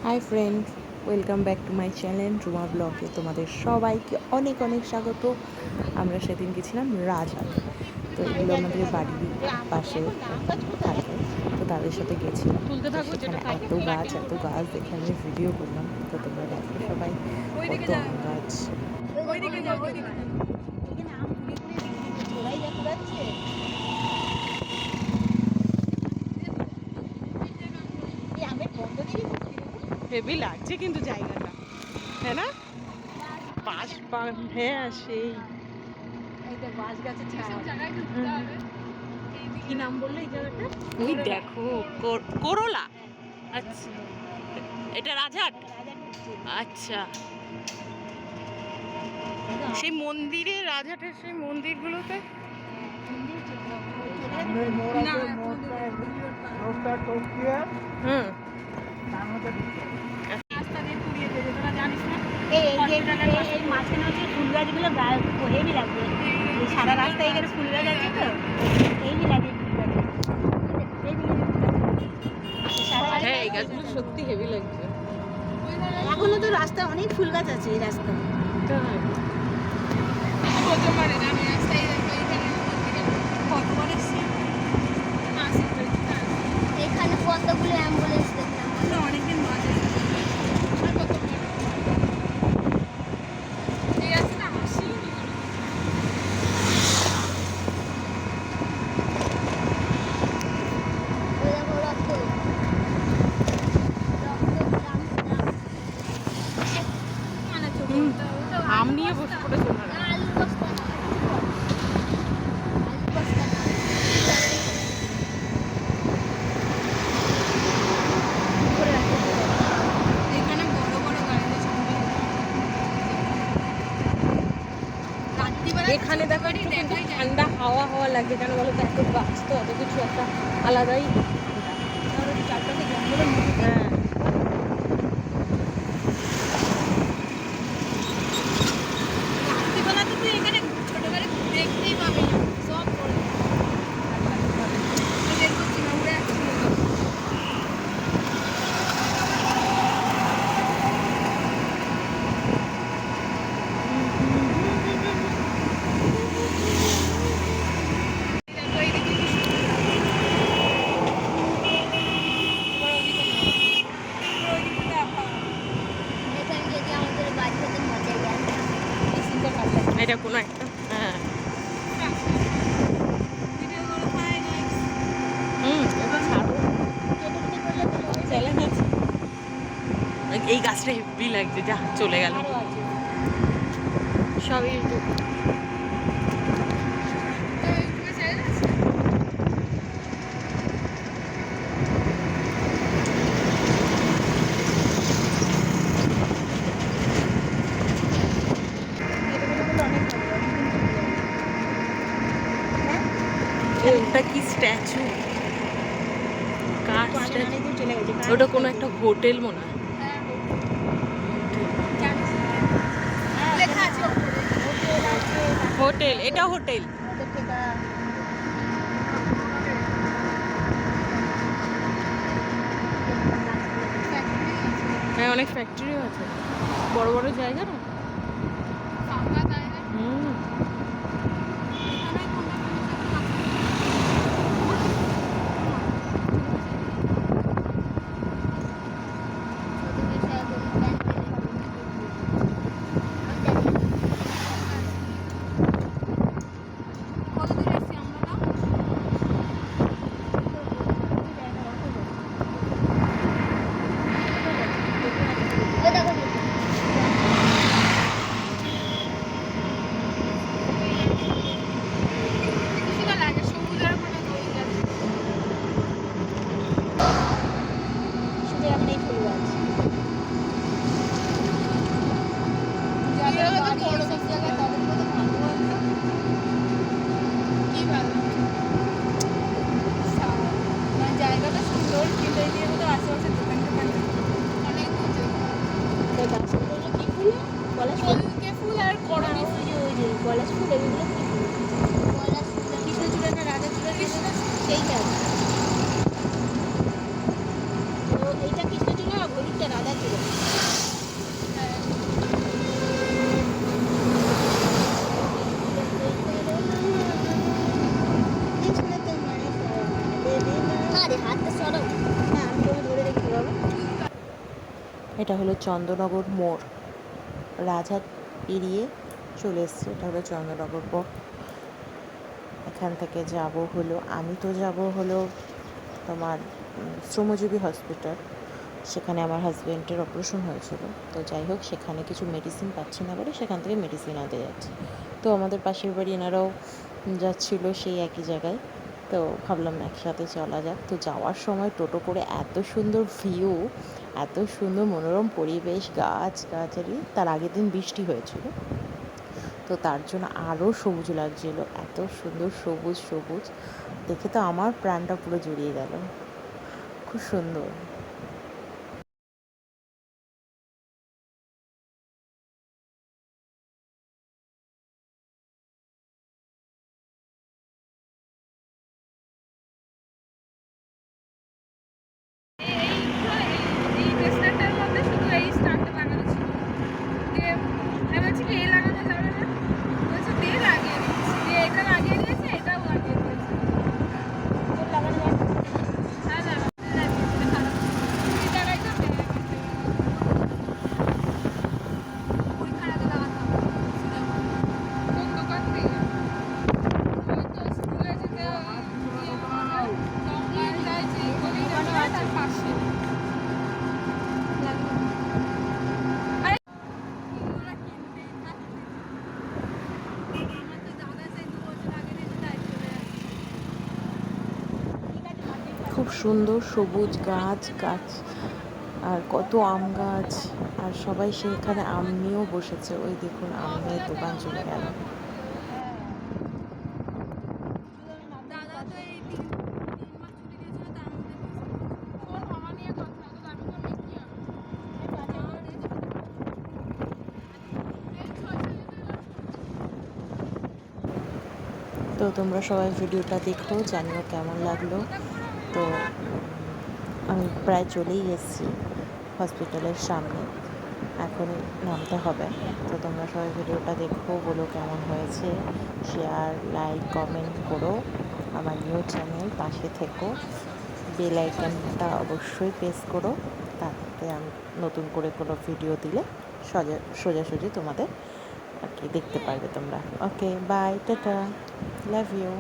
Hi friends, welcome back to my channel Ruma ব্লগে। তোমাদের সবাইকে অনেক অনেক স্বাগত। আমরা সেদিন গেছিলাম রাজহাট। তো এগুলো আমাদের বাড়ির পাশে থাকে, তো তাদের সাথে গেছিলাম। তো সেখানে এত গাছ দেখে আমি ভিডিও করলাম। তো তোমরা দেখো সবাই কত আম গাছ। হেভি লাগছে কিন্তু জায়গাটা, হ্যাঁ না? হ্যাঁ সেই বাঁশ গাছের কি নাম বললে এই জায়গাটা? ওই দেখো করলা। আচ্ছা, এটা রাজহাট। আচ্ছা, সেই মন্দিরে, রাজহাটের সেই মন্দিরগুলোতে হুম এই মাঝখানে হচ্ছে ফুল গাছগুলো হেভি লাগবে। সারা রাস্তায় এখানে ফুল গাছ আছে তো হেভি লাগে হ্যাঁ, এই গাছগুলো সত্যি হেভি লাগছে। এখনো তো রাস্তা অনেক ফুল গাছ আছে এই রাস্তায়। এখানে কতগুলো অ্যাম্বুলেন্স দেখলাম অনেকদিন বাজে। আম নিয়ে বসে পড়েছে ওনারা। এখানে দেখো একটু কিন্তু ঠান্ডা হাওয়া হাওয়া লাগছে, কেন বলো তো? এত গাছ তো, এত কিছু একটা আলাদাই চারপাশে জঙ্গলের মধ্যে। হ্যাঁ, রাত্রিবেলাতে তুই এখানে ছোটবেলায় দেখতেই পাবি না, সব পড়ে বের করছি না, উড়ে আসছিল। এটা কোনো একটা, হ্যাঁ এই গাছটা হেভি লাগছে। যা চলে গেল সবই। ওটা কি স্ট্যাচু? কার স্ট্যাচু? ওটা কোনো একটা হোটেল মনে হয়। হোটেল, এটা হোটেল। হ্যাঁ, অনেক ফ্যাক্টরিও আছে, বড় বড় জায়গা না। হুম, এটা হলো চন্দ্রনগর মোড়, রাজহাট পেরিয়ে চলে এসছে। এটা হলো চন্দ্রনগর মোড়। এখান থেকে যাব হলো, আমি তো যাব হলো তোমার শ্রমজীবী হসপিটাল। সেখানে আমার হাজব্যান্ডের অপারেশন হয়েছিল, তো যাই হোক সেখানে কিছু মেডিসিন পাচ্ছি না বলে সেখান থেকে মেডিসিন আনতে যাচ্ছি। তো আমাদের পাশের বাড়ি এনারাও যাচ্ছিলো সেই একই জায়গায়, তো ভাবলাম একসাথে চলা যাক। তো যাওয়ার সময় টোটো করে এত সুন্দর ভিউ, এত সুন্দর মনোরম পরিবেশ, গাছ গাছালি। তার আগের দিন বৃষ্টি হয়েছিল, তো তার জন্য আরও সবুজ লাগছিল, এত সুন্দর সবুজ সবুজ দেখে তো আমার প্রাণটা পুরো জুড়িয়ে গেল। খুব সুন্দর। এই রেস্টুরেন্টের মধ্যে শুধু এই স্টারটা লাগানো ছিল, দিয়ে আমি বলছি কি এই লাগানো যাবে না, বলছে দিয়ে লাগিয়ে দিচ্ছি, দিয়ে এটা লাগিয়ে দিয়েছে, এটাও লাগিয়ে দিয়েছে। তোর লাগানো যায় না? হ্যাঁ না এই জায়গায় তো পরীক্ষাটা লাগাতে হবে। কোন দোকান থেকে? ওই তো স্কুলে যেতে লম্বা যায় যে গলিটা তার পাশে খুব সুন্দর সবুজ গাছ গাছ, আর কত আম গাছ, আর সবাই সেখানে আম নিয়েও বসেছে। ওই দেখুন আমের দোকান চলে গেল। দাদা তো এই 3 মাস ছুটি দিয়েছিল, তার মধ্যে ওর মামা নিয়ে কথা, তো দাদু করলে কি হবে? তো তোমরা সবাই ভিডিওটা দেখো, জানিও কেমন লাগলো। তো আমি প্রায় চলেই এসেছি হসপিটালের সামনে, এখন নামতে হবে। তো তোমরা সবাই ভিডিওটা দেখো, বলো কেমন হয়েছে, শেয়ার লাইক কমেন্ট করো। আমার নিউ চ্যানেল পাশে থেকো, বেল আইকনটা অবশ্যই প্রেস করো, তাতে আমি নতুন করে কোনো ভিডিও দিলে সোজাসুজি তোমাদের আর কি দেখতে পারবে তোমরা। ওকে, বাই, টাটা, লাভ ইউ।